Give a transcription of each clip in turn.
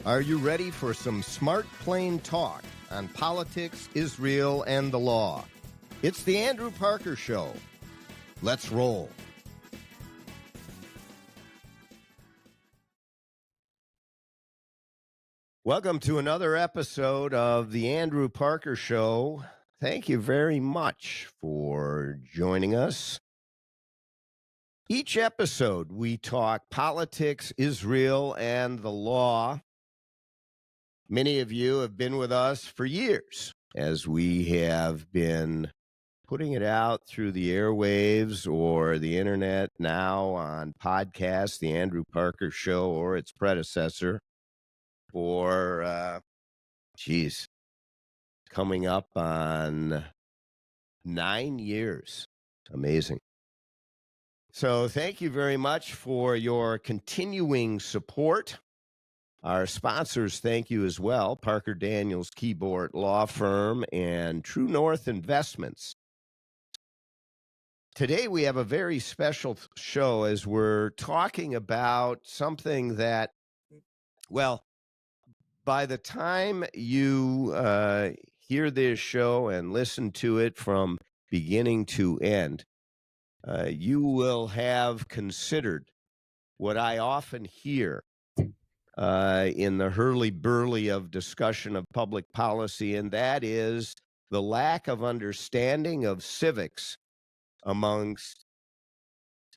Are you ready for some smart, plain talk on politics, Israel, and the law? It's the Andrew Parker Show. Let's roll. Welcome to another episode of the Andrew Parker Show. Thank you very much for joining us. Each episode, we talk politics, Israel, and the law. Many of you have been with us for years as we have been putting it out through the airwaves or the internet, now on podcasts, The Andrew Parker Show or its predecessor, for, coming up on 9 years. Amazing. So thank you very much for your continuing support. Our sponsors, thank you as well, Parker Daniels Keyboard Law Firm and True North Investments. Today we have a very special show as we're talking about something that, well, by the time you hear this show and listen to it from beginning to end, you will have considered what I often hear in the hurly-burly of discussion of public policy, and that is the lack of understanding of civics amongst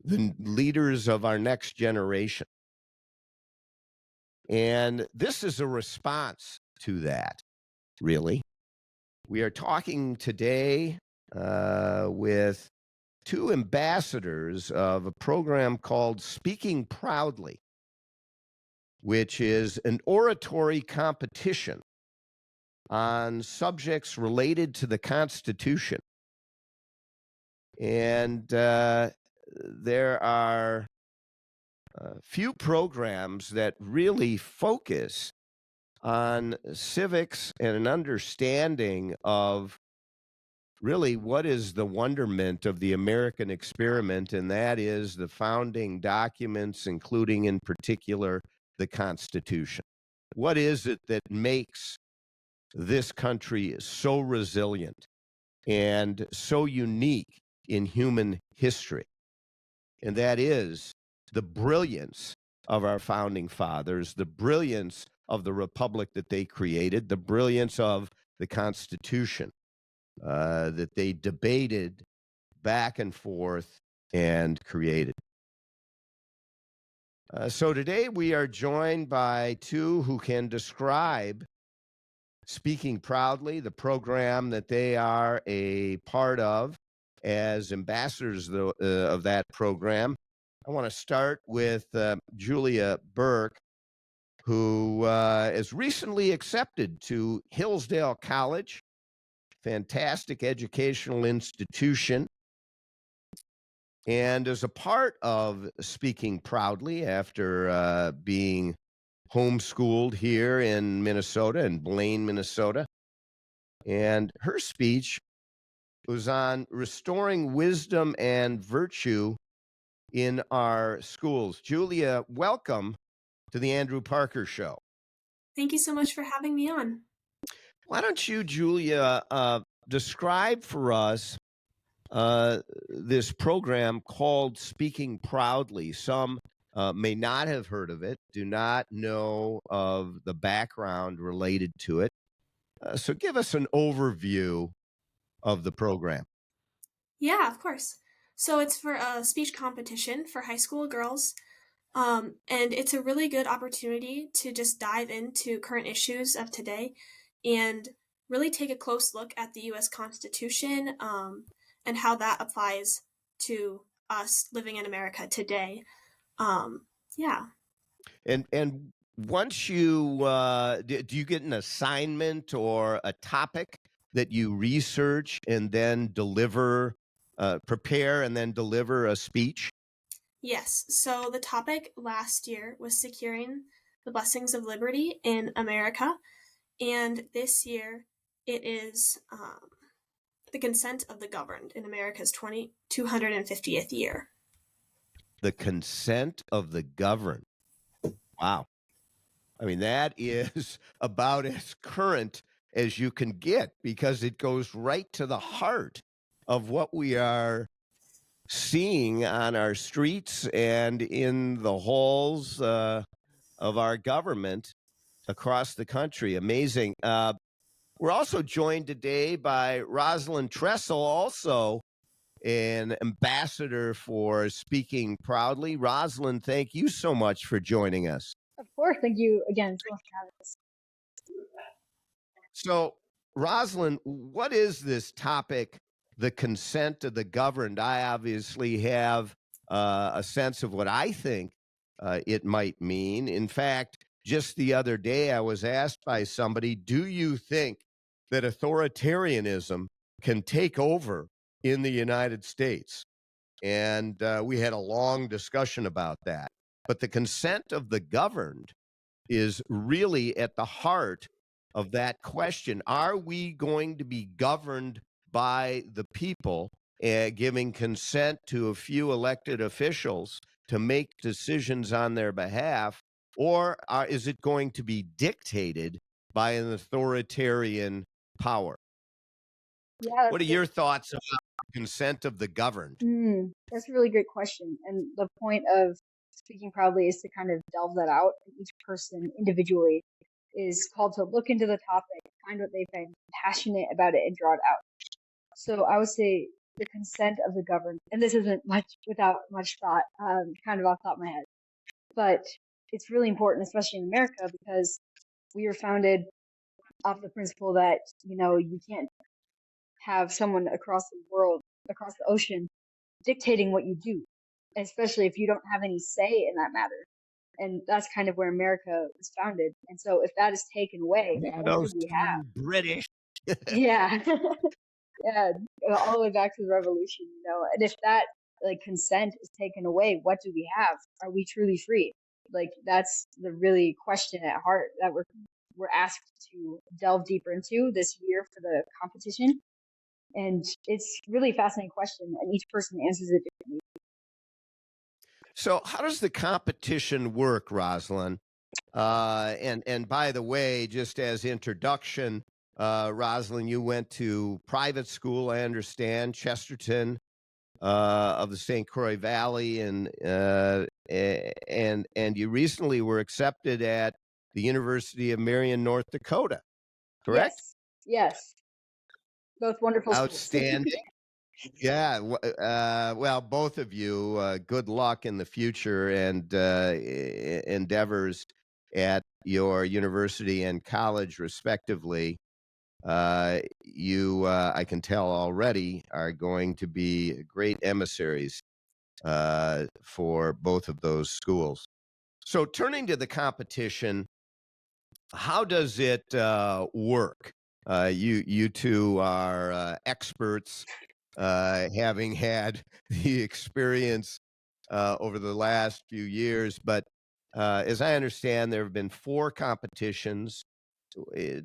the leaders of our next generation. And this is a response to that, really. We are talking today with two ambassadors of a program called Speaking Proudly, which is an oratory competition on subjects related to the Constitution. And there are few programs that really focus on civics and an understanding of really what is the wonderment of the American experiment, and that is the founding documents, including in particular the Constitution. What is it that makes this country so resilient and so unique in human history? And that is the brilliance of our founding fathers, the brilliance of the republic that they created, the brilliance of the Constitution that they debated back and forth and created. So today we are joined by two who can describe Speaking Proudly, the program that they are a part of as ambassadors of that program. I want to start with Julia Burke, who is recently accepted to Hillsdale College, fantastic educational institution. And as a part of Speaking Proudly, after being homeschooled here in Minnesota, in Blaine, Minnesota, and her speech was on restoring wisdom and virtue in our schools. Julia, welcome to the Andrew Parker Show. Thank you so much for having me on. Why don't you, Julia, describe for us this program called Speaking Proudly. Some may not have heard of it, do not know of the background related to it. So give us an overview of the program. Yeah, of course. So it's for a speech competition for high school girls. And it's a really good opportunity to just dive into current issues of today and really take a close look at the U.S. Constitution and how that applies to us living in America today. Yeah. And once you, do you get an assignment or a topic that you research and then deliver, prepare and then deliver a speech? Yes. So the topic last year was securing the blessings of liberty in America. And this year it is the consent of the governed in America's 250th year. The consent of the governed. Wow. I mean, that is about as current as you can get because it goes right to the heart of what we are seeing on our streets and in the halls of our government across the country. Amazing. We're also joined today by Rosalyn Tressell, also an ambassador for Speaking Proudly. Rosalyn, thank you so much for joining us. Of course. Thank you again so much for having us. So, Rosalyn, what is this topic, the consent of the governed? I obviously have a sense of what I think it might mean. In fact, just the other day, I was asked by somebody, do you think that authoritarianism can take over in the United States? And we had a long discussion about that. But the consent of the governed is really at the heart of that question. Are we going to be governed by the people, giving consent to a few elected officials to make decisions on their behalf, or is it going to be dictated by an authoritarian power? Yeah, What are your thoughts about consent of the governed? that's a really great question. And the point of speaking proudly is to kind of delve that out. And each person individually is called to look into the topic, find what they find passionate about it, and draw it out. So I would say the consent of the governed, and this isn't much without much thought, kind of off the top of my head, but it's really important, especially in America, because we were founded off the principle that, you can't have someone across the world, across the ocean, dictating what you do, especially if you don't have any say in that matter. And that's kind of where America was founded. And so if that is taken away, Yeah, what do those we two have? British. Yeah. Yeah, all the way back to the revolution, And if that consent is taken away, what do we have? Are we truly free? That's the really question at heart that we're asked to delve deeper into this year for the competition. And it's really a fascinating question, and each person answers it differently. So, how does the competition work, Rosalind? And by the way, just as introduction, Rosalind, you went to private school, I understand, Chesterton of the St. Croix Valley, and you recently were accepted at the University of Marion, North Dakota, correct? Yes, both wonderful schools. Outstanding. Yeah, well, both of you, good luck in the future and endeavors at your university and college, respectively. I can tell already, are going to be great emissaries for both of those schools. So, turning to the competition, how does it work? You two are experts, having had the experience over the last few years. But as I understand, there have been 4 competitions.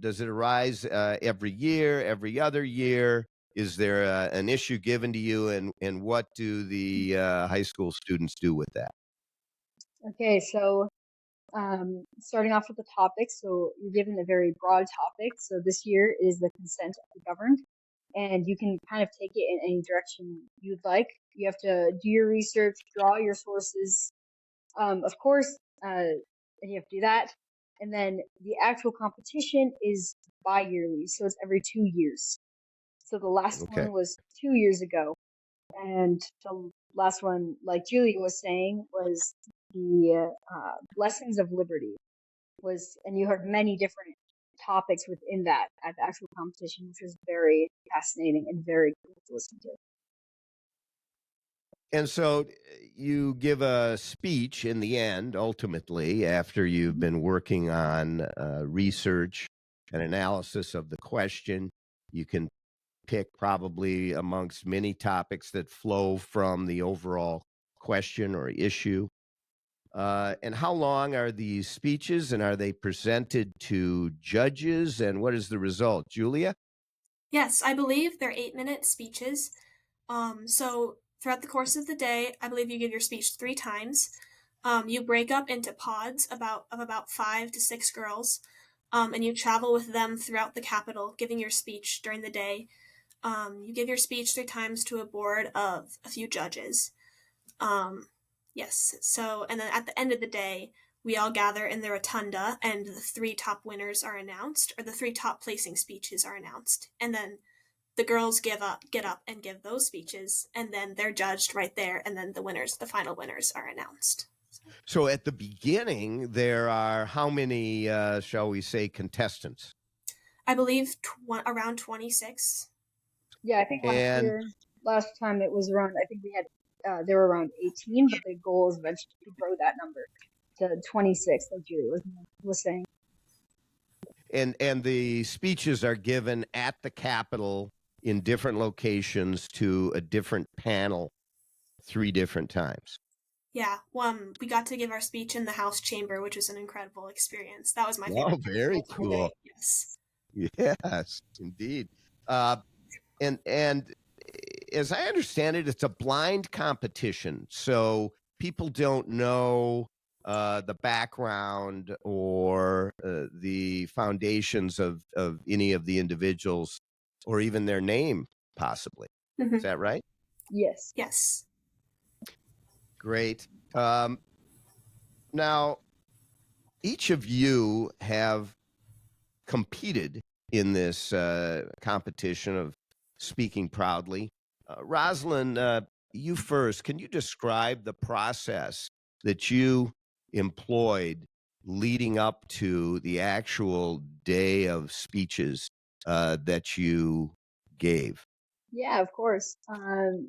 Does it arise every year, every other year? Is there an issue given to you, and what do the high school students do with that? Okay, so starting off with the topic, so you're given a very broad topic. So this year is the consent of the governed, and you can kind of take it in any direction you'd like. You have to do your research, draw your sources, of course, and you have to do that. And then the actual competition is bi-yearly, so it's every 2 years. So the last Okay. one was 2 years ago, and the last one, like Julia was saying, was the Blessings of Liberty and you heard many different topics within that at the actual competition, which was very fascinating and very cool to listen to. And so you give a speech in the end, ultimately, after you've been working on research and analysis of the question. You can pick probably amongst many topics that flow from the overall question or issue. And how long are these speeches, and are they presented to judges, and what is the result? Julia? Yes, I believe they're 8-minute speeches. So throughout the course of the day, I believe you give your speech 3 times. You break up into pods of about 5 to 6 girls, and you travel with them throughout the capital, giving your speech during the day. You give your speech 3 times to a board of a few judges. Yes. So, and then at the end of the day, we all gather in the rotunda, and the 3 top winners are announced, or the 3 top placing speeches are announced, and then the girls get up and give those speeches, and then they're judged right there, and then the final winners are announced. So at the beginning, there are how many, shall we say, contestants? I believe around 26. Yeah, I think And last time it was around, I think we had, there were around 18, but the goal is eventually to grow that number to 26, like Julie was saying. and the speeches are given at the Capitol in different locations to a different panel 3 different times. Yeah, we got to give our speech in the House chamber, which was an incredible experience. That was my favorite. Oh, very cool. Yes. Yes, indeed. And as I understand it, it's a blind competition, so people don't know the background or the foundations of any of the individuals, or even their name, possibly. Is that right? Yes. Yes. Great. Now, each of you have competed in this competition of speaking proudly. Rosalyn, you first. Can you describe the process that you employed leading up to the actual day of speeches that you gave? Yeah, of course.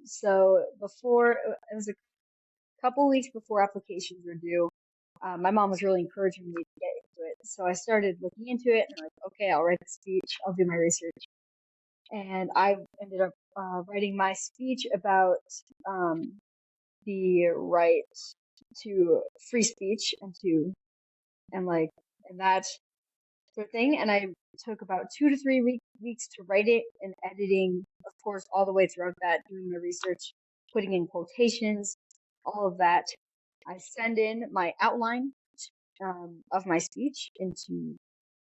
So before, it was a couple weeks before applications were due. My mom was really encouraging me to get into it. So I started looking into it, and I'm like, okay, I'll write the speech. I'll do my research. And I ended up writing my speech about the right to free speech and that sort of thing. And I took about 2 to 3 weeks to write it, and editing, of course, all the way throughout that, doing my research, putting in quotations, all of that. I send in my outline of my speech into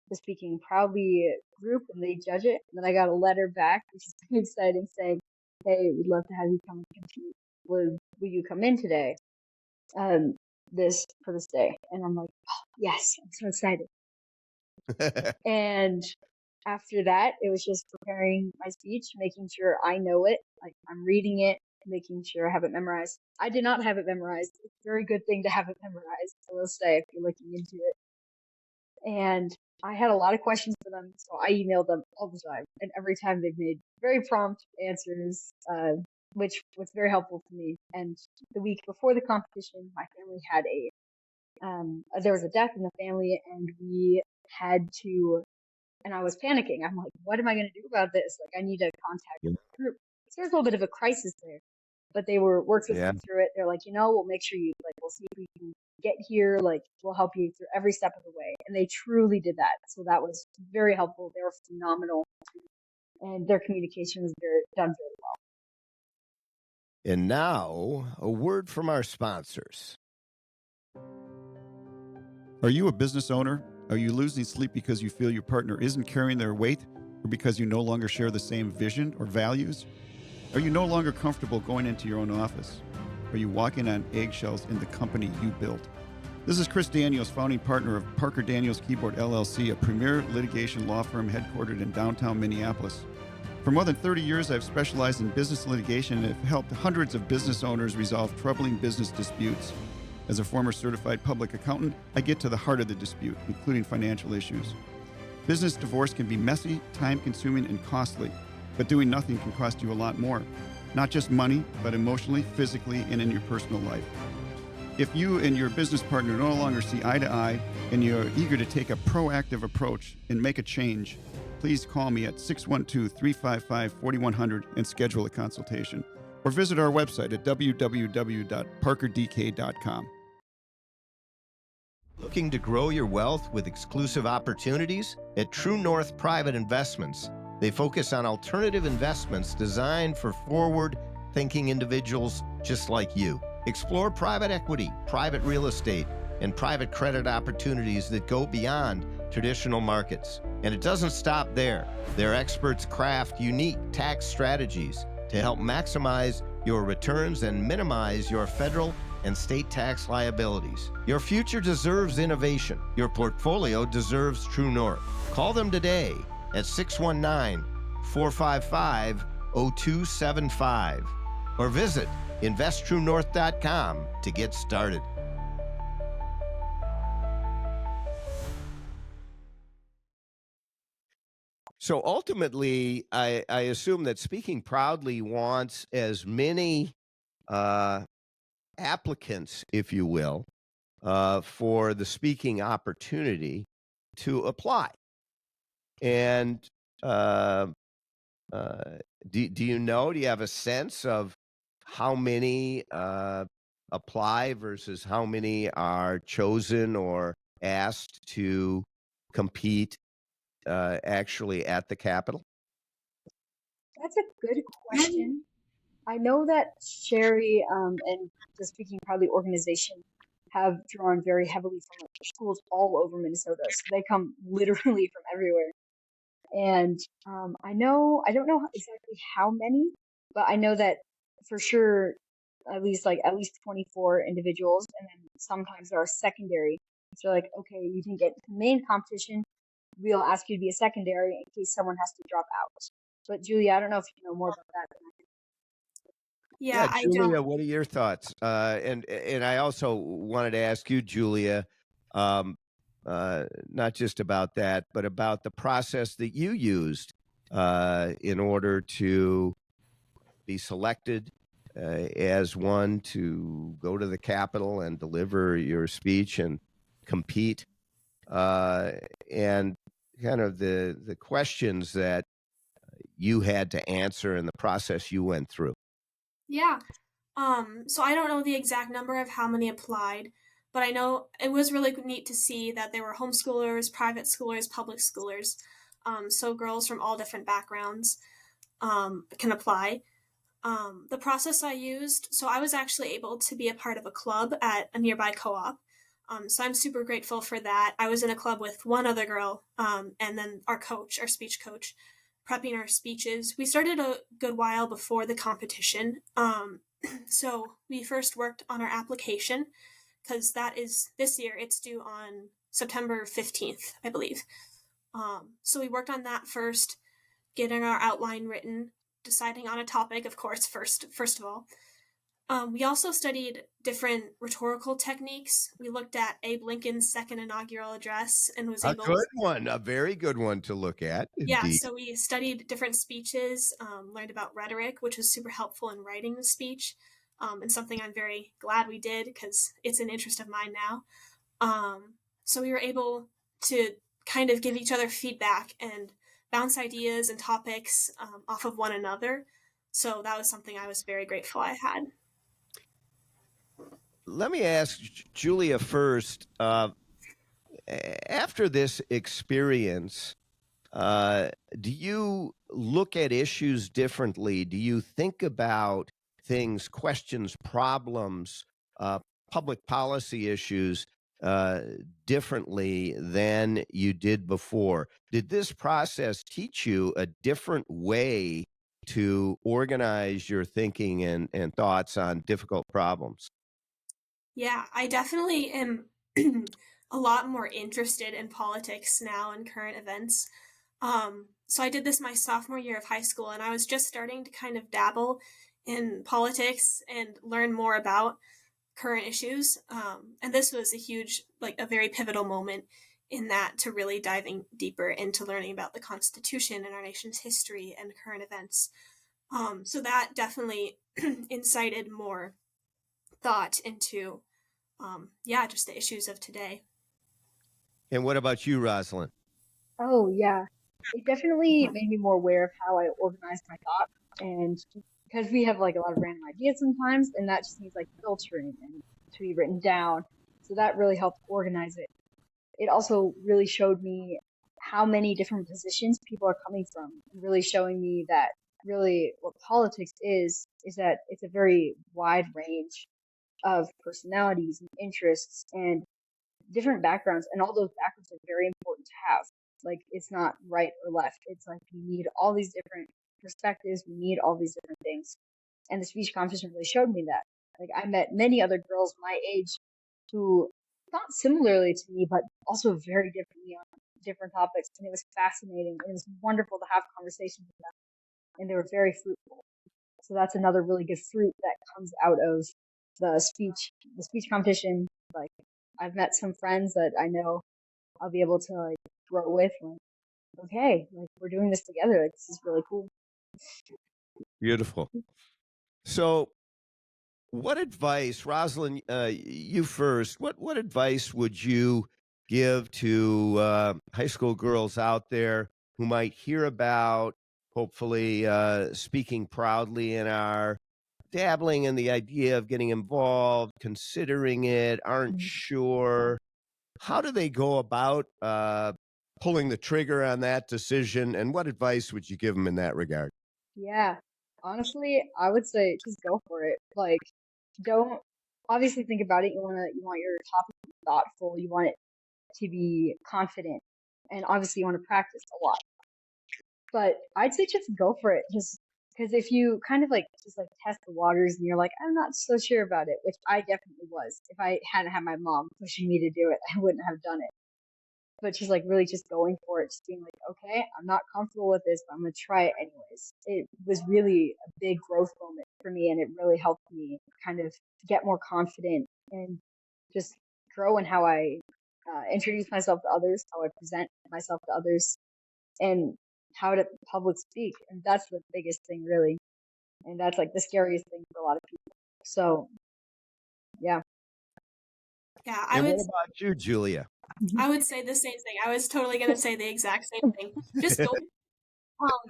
the Speaking Proudly group, and they judge it. And then I got a letter back, which is pretty exciting, saying, "Hey, we'd love to have you come and compete. Will you come in today? This day?" And I'm like, oh, yes, I'm so excited. And after that, it was just preparing my speech, making sure I know it, like I'm reading it, making sure I have it memorized. I did not have it memorized. It's a very good thing to have it memorized, I will say, if you're looking into it. And I had a lot of questions for them, so I emailed them all the time. And every time they've made very prompt answers, which was very helpful to me. And the week before the competition, my family had there was a death in the family, and we had to, and I was panicking. I'm like, what am I going to do about this? Like, I need to contact the group. So there's a little bit of a crisis there, but they worked with me through it. They're like, we'll make sure we'll see if we can get here. Like, we'll help you through every step of the way. And they truly did that. So that was very helpful. They were phenomenal, and their communication was done very well. And now, a word from our sponsors. Are you a business owner? Are you losing sleep because you feel your partner isn't carrying their weight, or because you no longer share the same vision or values? Are you no longer comfortable going into your own office? Are you walking on eggshells in the company you built? This is Chris Daniels, founding partner of Parker Daniels Keyboard LLC, a premier litigation law firm headquartered in downtown Minneapolis. For more than 30 years, I've specialized in business litigation and have helped hundreds of business owners resolve troubling business disputes. As a former certified public accountant, I get to the heart of the dispute, including financial issues. Business divorce can be messy, time-consuming, and costly, but doing nothing can cost you a lot more. Not just money, but emotionally, physically, and in your personal life. If you and your business partner no longer see eye to eye, and you're eager to take a proactive approach and make a change, please call me at 612-355-4100 and schedule a consultation. Or visit our website at www.parkerdk.com. Looking to grow your wealth with exclusive opportunities? At True North Private Investments, they focus on alternative investments designed for forward-thinking individuals just like you. Explore private equity, private real estate, and private credit opportunities that go beyond traditional markets. And it doesn't stop there. Their experts craft unique tax strategies to help maximize your returns and minimize your federal and state tax liabilities. Your future deserves innovation. Your portfolio deserves true north. Call them today at 619-455-0275 or visit investtruenorth.com to get started. So ultimately, I assume that Speaking Proudly wants as many applicants, if you will, for the speaking opportunity to apply. And do you know, do you have a sense of how many apply versus how many are chosen or asked to compete actually at the Capitol? That's a good question. I know that Sherry and the Speaking Proudly organization have drawn very heavily from like, schools all over Minnesota. So they come literally from everywhere. And I don't know exactly how many, but I know that for sure at least 24 individuals, and then sometimes there are secondary. So like, okay, you didn't get the main competition, we'll ask you to be a secondary in case someone has to drop out. But Julia, I don't know if you know more about that. Yeah, I Julia, don't. what are your thoughts? And I also wanted to ask you, Julia, not just about that, but about the process that you used in order to be selected as one to go to the Capitol and deliver your speech and compete, and kind of the questions that you had to answer and the process you went through. Yeah. So I don't know the exact number of how many applied, but I know it was really neat to see that there were homeschoolers, private schoolers, public schoolers. So girls from all different backgrounds can apply. The process I used, so I was actually able to be a part of a club at a nearby co-op. So I'm super grateful for that. I was in a club with one other girl, and then our coach, our speech coach, prepping our speeches. We started a good while before the competition. So we first worked on our application because that is this year. It's due on September 15th, I believe. So we worked on that first, getting our outline written, deciding on a topic, of course, first of all. We also studied different rhetorical techniques. We looked at Abe Lincoln's second inaugural address and was able to... A very good one to look at. Yeah, Indeed. so we studied different speeches, learned about rhetoric, which was super helpful in writing the speech, and something I'm very glad we did because it's an interest of mine now. So we were able to kind of give each other feedback and bounce ideas and topics off of one another. So that was something I was very grateful I had. Let me ask Julia first. After this experience, do you look at issues differently? Do you think about things, questions, problems, public policy issues differently than you did before? Did this process teach you a different way to organize your thinking and thoughts on difficult problems? Yeah, I definitely am a lot more interested in politics now and current events. So I did this my sophomore year of high school, and I was just starting to kind of dabble in politics and learn more about current issues. And this was a very pivotal moment in that, to really diving deeper into learning about the Constitution and our nation's history and current events. So that definitely incited more thought into, just the issues of today. And what about you, Rosalind? Oh yeah, it definitely made me more aware of how I organize my thought, and because we have like a lot of random ideas sometimes, and that just needs like filtering and to be written down. So that really helped organize it. It also really showed me how many different positions people are coming from, really showing me that really what politics is that it's a very wide range of personalities and interests and different backgrounds, and all those backgrounds are very important to have. Like, it's not right or left. It's like we need all these different perspectives. We need all these different things. And the speech competition really showed me that. Like, I met many other girls my age who thought similarly to me, but also very differently on different topics. And it was fascinating. It was wonderful to have conversations with them. And they were very fruitful. So that's another really good fruit that comes out of the speech competition. Like, I've met some friends that I know I'll be able to like grow with. Like, okay, like we're doing this together. Like, this is really cool. Beautiful. So, what advice, Rosalind, you first, what advice would you give to high school girls out there who might hear about, hopefully, speaking proudly and are dabbling in the idea of getting involved, considering it, aren't sure? How do they go about pulling the trigger on that decision, and what advice would you give them in that regard? Yeah, honestly, I would say just go for it. Like, don't obviously think about it. You want your topic to be thoughtful. You want it to be confident, and obviously you want to practice a lot. But I'd say just go for it. Just because if you kind of like just like test the waters and you're like, I'm not so sure about it, which I definitely was. If I hadn't had my mom pushing me to do it, I wouldn't have done it. But just like really just going for it, just being like, okay, I'm not comfortable with this, but I'm gonna try it anyways. It was really a big growth moment for me, and it really helped me kind of get more confident and just grow in how I introduce myself to others, how I present myself to others, and how to public speak. And that's the biggest thing, really. And that's like the scariest thing for a lot of people. So, yeah. Yeah, And what about you, Julia? I would say the same thing. I was totally gonna say the exact same thing. Just go,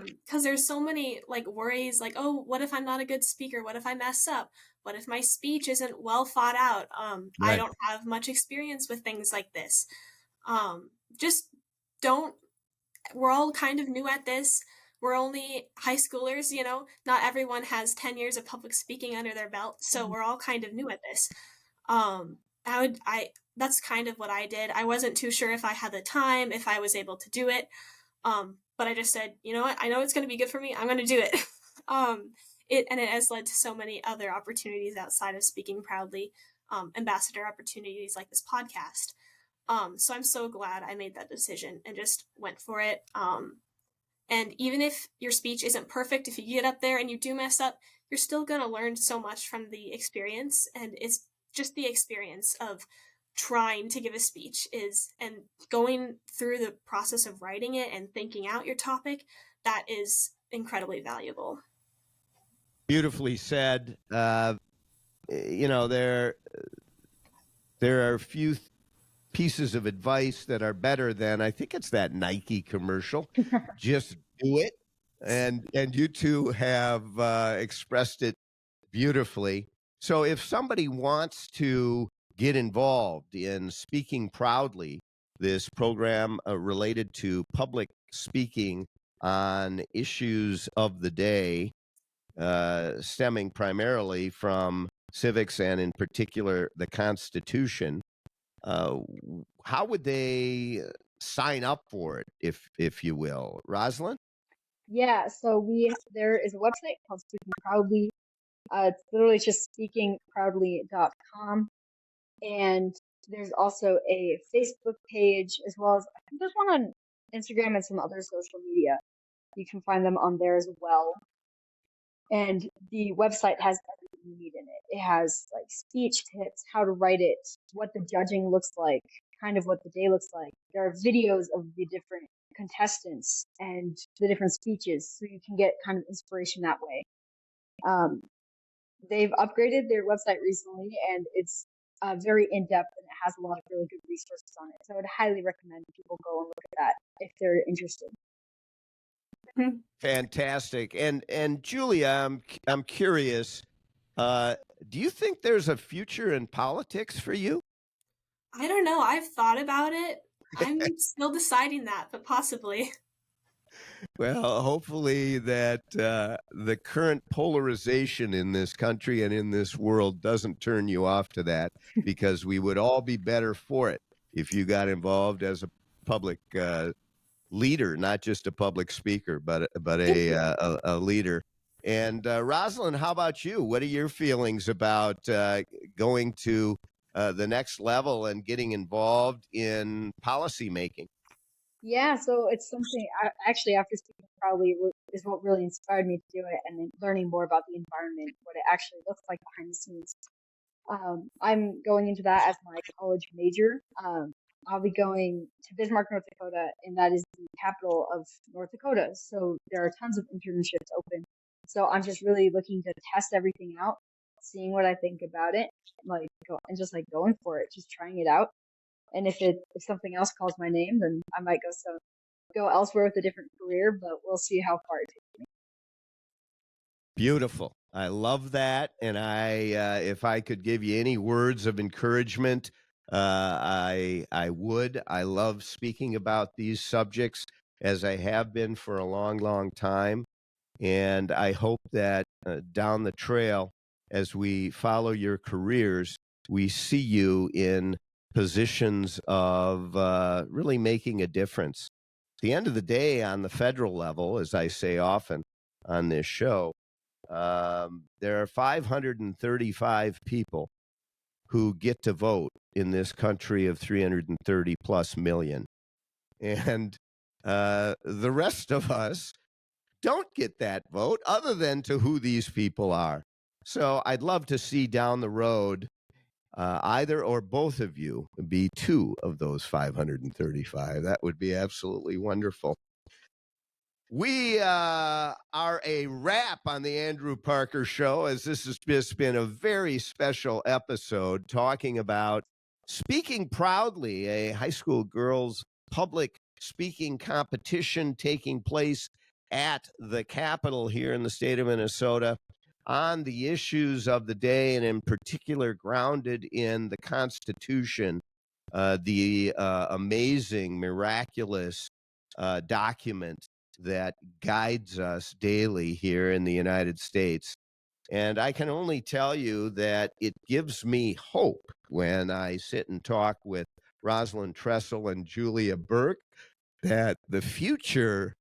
because there's so many like worries, like, oh, what if I'm not a good speaker? What if I mess up? What if my speech isn't well thought out? I Right. don't have much experience with things like this. Just don't. We're all kind of new at this. We're only high schoolers, you know. Not everyone has 10 years of public speaking under their belt, so we're all kind of new at this. Um, I that's kind of what I did. I wasn't too sure if I had the time, if I was able to do it. But I just said, you know what? I know it's going to be good for me. I'm going to do it. It has led to so many other opportunities outside of speaking proudly, ambassador opportunities like this podcast. So I'm so glad I made that decision and just went for it. And even if your speech isn't perfect, if you get up there and you do mess up, you're still going to learn so much from the experience. And it's just the experience of trying to give a speech and going through the process of writing it and thinking out your topic, that is incredibly valuable. Beautifully said. You know, there are a few pieces of advice that are better than, I think it's that Nike commercial, just do it. And you two have expressed it beautifully. So if somebody wants to get involved in Speaking Proudly, this program related to public speaking on issues of the day, stemming primarily from civics and in particular the Constitution, how would they sign up for it, if you will, Rosalind? Yeah, so there is a website called Speaking Proudly. It's literally just speakingproudly.com. And there's also a Facebook page, as well as I think there's one on Instagram and some other social media. You can find them on there as well. And the website has everything you need in it. It has like speech tips, how to write it, what the judging looks like, kind of what the day looks like. There are videos of the different contestants and the different speeches, so you can get kind of inspiration that way. They've upgraded their website recently, and it's very in-depth, and it has a lot of really good resources on it. So I would highly recommend people go and look at that if they're interested. Fantastic. And Julia, I'm curious. Do you think there's a future in politics for you? I don't know. I've thought about it. I'm still deciding that, but possibly. Well, hopefully that the current polarization in this country and in this world doesn't turn you off to that, because we would all be better for it if you got involved as a public leader, not just a public speaker, but Thank you. a leader. And Rosalind, how about you? What are your feelings about going to the next level and getting involved in policy making? Yeah, so it's something actually after speaking probably is what really inspired me to do it, and then learning more about the environment, what it actually looks like behind the scenes. I'm going into that as my college major. I'll be going to Bismarck, North Dakota, and that is the capital of North Dakota. So there are tons of internships open. So I'm just really looking to test everything out, seeing what I think about it, just like going for it, just trying it out. And if something else calls my name, then I might go elsewhere with a different career, but we'll see how far it takes me. Beautiful. I love that. And if I could give you any words of encouragement, I would. I love speaking about these subjects, as I have been for a long, long time. And I hope that down the trail, as we follow your careers, we see you in positions of really making a difference. At the end of the day, on the federal level, as I say often on this show, there are 535 people who get to vote in this country of 330 plus million. And the rest of us don't get that vote, other than to who these people are. So I'd love to see down the road either or both of you be two of those 535. That would be absolutely wonderful. We are a wrap on the Andrew Parker Show, as this has just been a very special episode talking about Speaking Proudly, a high school girls' public speaking competition taking place at the Capitol here in the state of Minnesota on the issues of the day, and in particular grounded in the Constitution, the amazing, miraculous document that guides us daily here in the United States. And I can only tell you that it gives me hope when I sit and talk with Rosalyn Tressell and Julia Burke that the future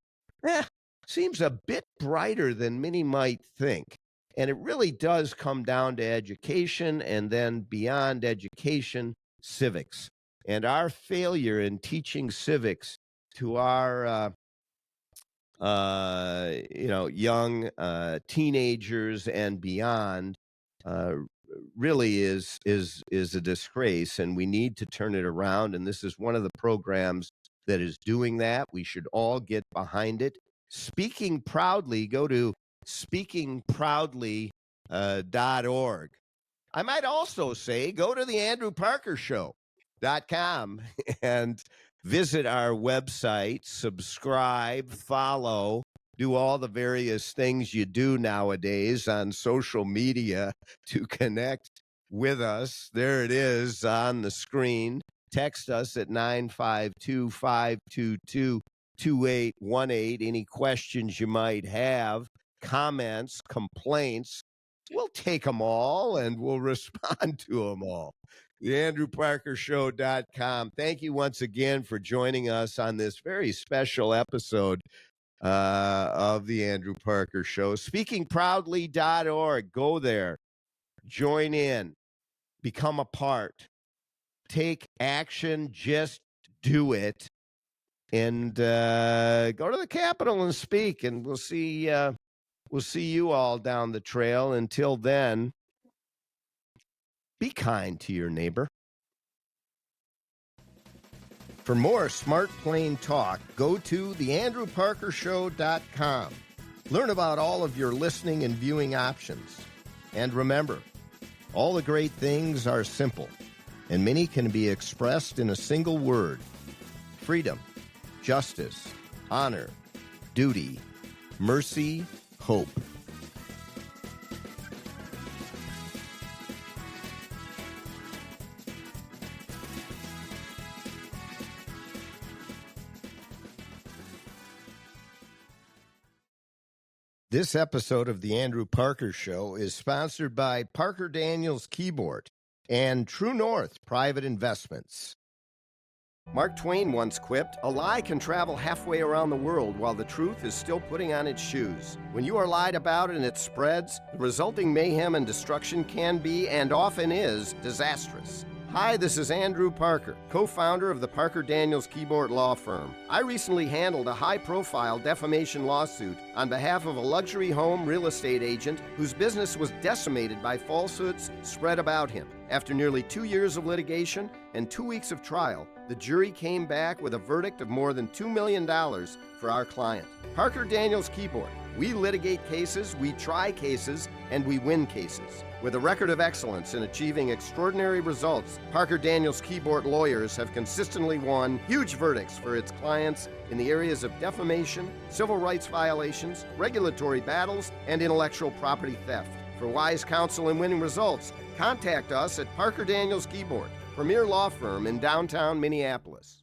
seems a bit brighter than many might think. And it really does come down to education, and then beyond education, civics. And our failure in teaching civics to our young teenagers and beyond really is a disgrace, and we need to turn it around. And this is one of the programs that is doing that. We should all get behind it. Speaking Proudly, go to speakingproudly.org. I might also say go to the AndrewParkerShow.com and visit our website, subscribe, follow, do all the various things you do nowadays on social media to connect with us. There it is on the screen. Text us at 952-522-2818. Any questions you might have, comments, complaints, we'll take them all and we'll respond to them all. The AndrewParkerShow.com. Thank you once again for joining us on this very special episode of the Andrew Parker Show. SpeakingProudly.org. Go there. Join in. Become a part. Take action. Just do it. And go to the Capitol and speak. And we'll see you all down the trail. Until then, be kind to your neighbor. For more Smart Plain Talk, go to theandrewparkershow.com. Learn about all of your listening and viewing options. And remember, all the great things are simple, and many can be expressed in a single word: freedom, justice, honor, duty, mercy, hope. This episode of The Andrew Parker Show is sponsored by Parker Daniels Keyboard and True North Private Investments. Mark Twain once quipped, "A lie can travel halfway around the world while the truth is still putting on its shoes. When you are lied about and it spreads, the resulting mayhem and destruction can be, and often is, disastrous." Hi, this is Andrew Parker, co-founder of the Parker Daniels Keyboard Law Firm. I recently handled a high-profile defamation lawsuit on behalf of a luxury home real estate agent whose business was decimated by falsehoods spread about him. After nearly 2 years of litigation and 2 weeks of trial, the jury came back with a verdict of more than $2 million for our client. Parker Daniels Keyboard. We litigate cases, we try cases, and we win cases. With a record of excellence in achieving extraordinary results, Parker Daniels Keyboard lawyers have consistently won huge verdicts for its clients in the areas of defamation, civil rights violations, regulatory battles, and intellectual property theft. For wise counsel and winning results, contact us at Parker Daniels Keyboard, premier law firm in downtown Minneapolis.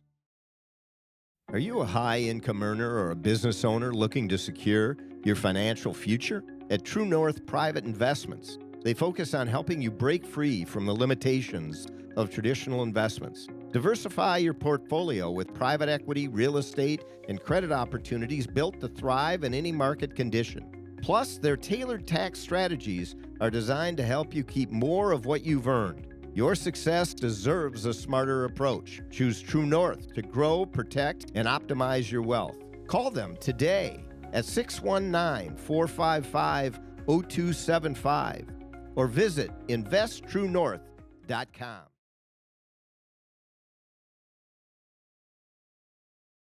Are you a high-income earner or a business owner looking to secure your financial future? At True North Private Investments, they focus on helping you break free from the limitations of traditional investments. Diversify your portfolio with private equity, real estate, and credit opportunities built to thrive in any market condition. Plus, their tailored tax strategies are designed to help you keep more of what you've earned. Your success deserves a smarter approach. Choose True North to grow, protect, and optimize your wealth. Call them today at 619-455-0275 or visit investtruenorth.com.